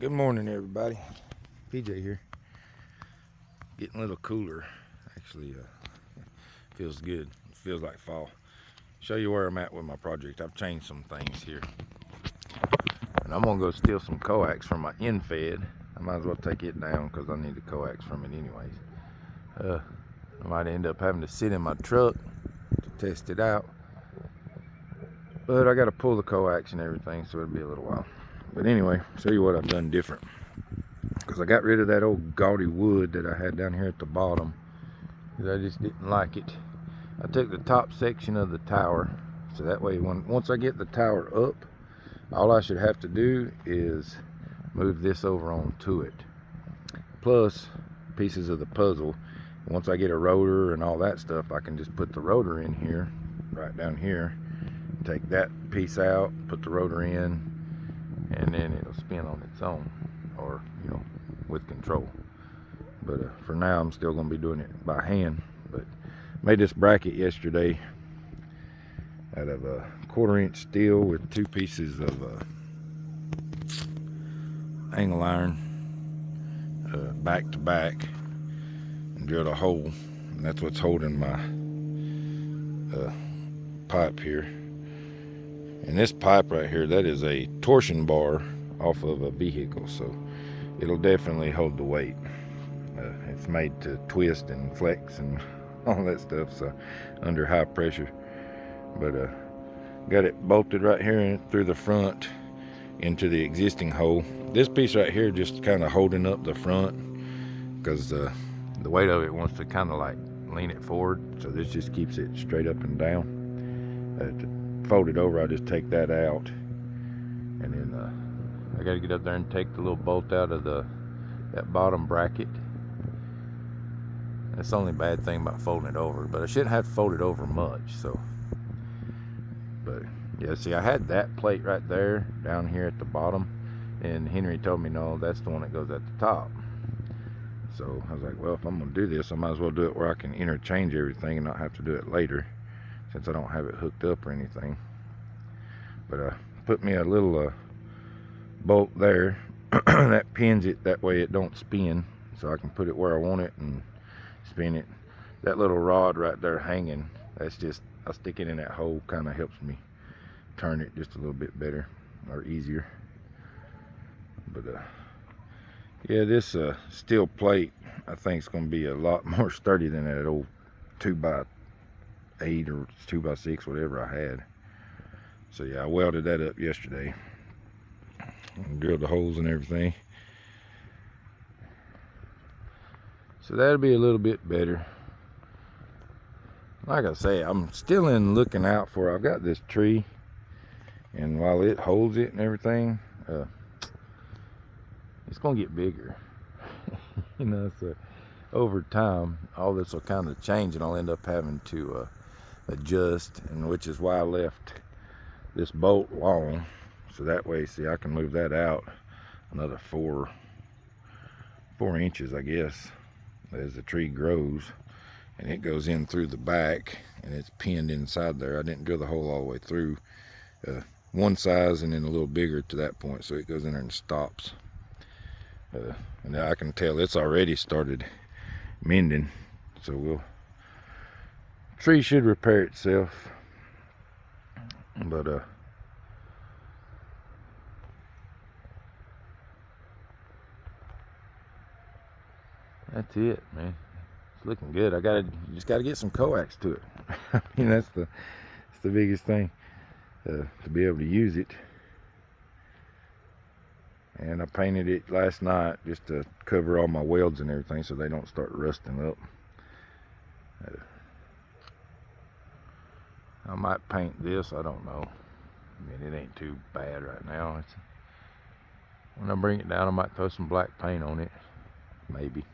Good morning, everybody. PJ here. Getting a little cooler. Actually, feels good. It feels like fall. Show you where I'm at with my project. I've changed some things here. And I'm going to go steal some coax from my end fed. I might as well take it down because I need the coax from it anyways. I might end up having to sit in my truck to test it out. But I got to pull the coax and everything, so it'll be a little while. But anyway, show you what I've done different. Because I got rid of that old gaudy wood that I had down here at the bottom, because I just didn't like it. I took the top section of the tower, so that way once I get the tower up, all I should have to do is move this over onto it, plus pieces of the puzzle. Once I get a rotor and all that stuff, I can just put the rotor in here, right down here, take that piece out, put the rotor in, and then it'll spin on its own, or with control. But for now I'm still going to be doing it by hand. But made this bracket yesterday out of a 1/4 inch steel with 2 pieces of angle iron back to back, and drilled a hole, and that's what's holding my pipe here. And this pipe right here, that is a torsion bar off of a vehicle, so it'll definitely hold the weight. It's made to twist and flex and all that stuff, so under high pressure. But got it bolted right here through the front into the existing hole. This piece right here just kind of holding up the front, because the weight of it wants to kind of like lean it forward, so this just keeps it straight up and down. To fold it over, I just take that out, and then I got to get up there and take the little bolt out of that bottom bracket. That's the only bad thing about folding it over, but I shouldn't have to fold it over much. So, but yeah, see, I had that plate right there down here at the bottom, and Henry told me no, that's the one that goes at the top. So I was like, well, if I'm gonna do this, I might as well do it where I can interchange everything and not have to do it later, since I don't have it hooked up or anything. But put me a little bolt there that pins it, that way it don't spin, so I can put it where I want it and spin it. That little rod right there hanging, that's just, I stick it in that hole, kind of helps me turn it just a little bit better or easier. But yeah, this steel plate I think is going to be a lot more sturdy than that old 2x8 or 2x6, whatever I had. So yeah, I welded that up yesterday and drilled the holes and everything. So that'll be a little bit better. Like I say, I'm still looking out for, I've got this tree, and while it holds it and everything, it's gonna get bigger. So over time all this will kind of change, and I'll end up having to adjust, and which is why I left this bolt long, so that way, see, I can move that out another 4 inches, I guess, as the tree grows, and it goes in through the back and it's pinned inside there. I didn't drill the hole all the way through, one size and then a little bigger to that point, so it goes in there and stops. And I can tell it's already started mending, so tree should repair itself. But that's it, man. It's looking good. Just gotta get some coax to it. I mean, that's the biggest thing, to be able to use it. And I painted it last night just to cover all my welds and everything, so they don't start rusting up. I might paint this, I don't know. I mean, it ain't too bad right now. When I bring it down, I might throw some black paint on it, maybe.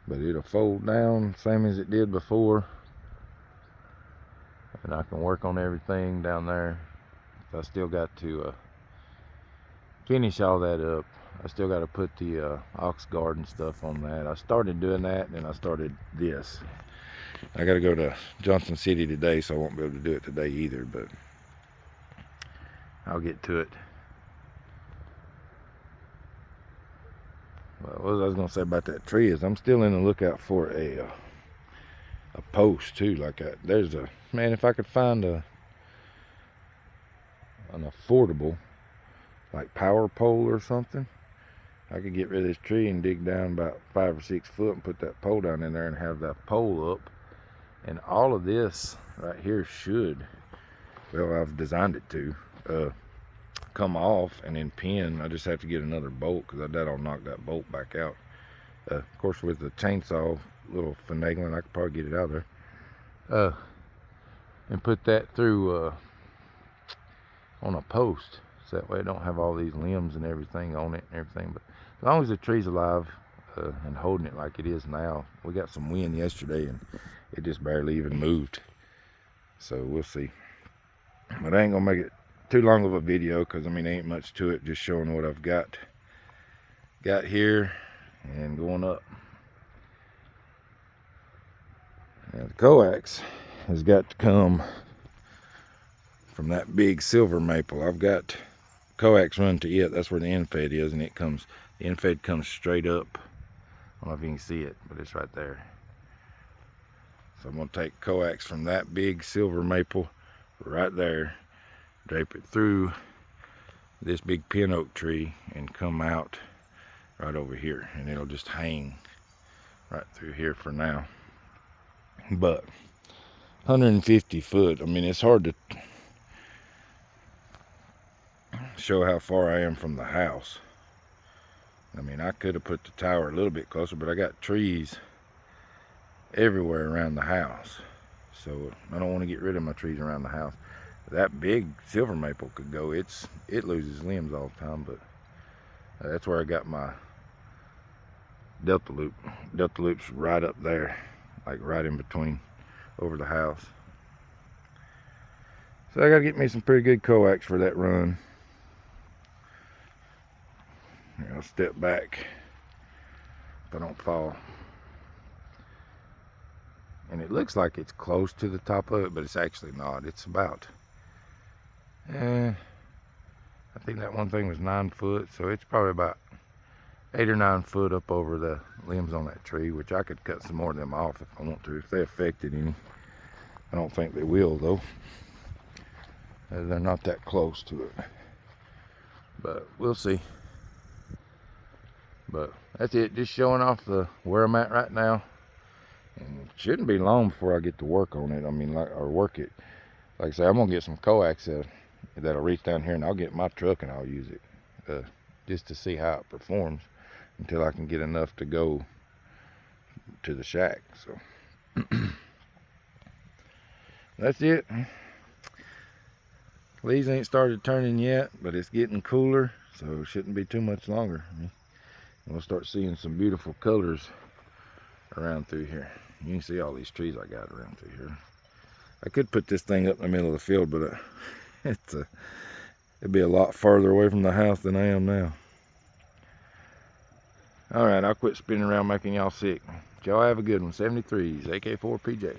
But it'll fold down same as it did before, and I can work on everything down there. I still got to finish all that up. I still got to put the ox guard and stuff on that. I started doing that, and then I started this. I got to go to Johnson City today, so I won't be able to do it today either, but I'll get to it. Well, what I was gonna say about that tree is I'm still in the lookout for a post too. Like there's a man. If I could find an affordable like power pole or something, I could get rid of this tree and dig down about 5 or 6 foot and put that pole down in there and have that pole up. And all of this right here should, well, I've designed it to come off and then pin. I just have to get another bolt because I doubt I'll knock that bolt back out. Of course, with the chainsaw, little finagling, I could probably get it out of there. And put that through on a post, so that way I don't have all these limbs and everything on it and everything. But as long as the tree's alive and holding it like it is now, we got some wind yesterday and it just barely even moved. So we'll see. But I ain't gonna make it too long of a video because I mean there ain't much to it, just showing what I've got here and going up. Now the coax has got to come from that big silver maple. I've got coax run to it. That's where the end fed is, and the end fed comes straight up. I don't know if you can see it, but it's right there. So I'm gonna take coax from that big silver maple right there, drape it through this big pin oak tree and come out right over here, and it'll just hang right through here for now. But 150 foot, I mean, it's hard to show how far I am from the house. I mean, I could have put the tower a little bit closer, but I got trees everywhere around the house, so I don't want to get rid of my trees around the house. That big silver maple could go. It loses limbs all the time, but that's where I got my delta loop. Delta loop's right up there, like right in between over the house. So I gotta get me some pretty good coax for that run. I'll step back if I don't fall. And it looks like it's close to the top of it, but it's actually not. It's about, I think that one thing was 9 foot, so it's probably about 8 or 9 foot up over the limbs on that tree, which I could cut some more of them off if I want to, if they affected any. I don't think they will though. They're not that close to it, but we'll see. But that's it, just showing off where I'm at right now. And it shouldn't be long before I get to work on it. I mean, work it. Like I say, I'm gonna get some coax that'll reach down here, and I'll get my truck and I'll use it just to see how it performs until I can get enough to go to the shack. So that's it. Leaves ain't started turning yet, but it's getting cooler, so it shouldn't be too much longer. We'll start seeing some beautiful colors around through here. You can see all these trees I got around through here. I could put this thing up in the middle of the field, but it'd be a lot farther away from the house than I am now. All right, I'll quit spinning around making y'all sick. Y'all have a good one. 73s, AK4 PJ.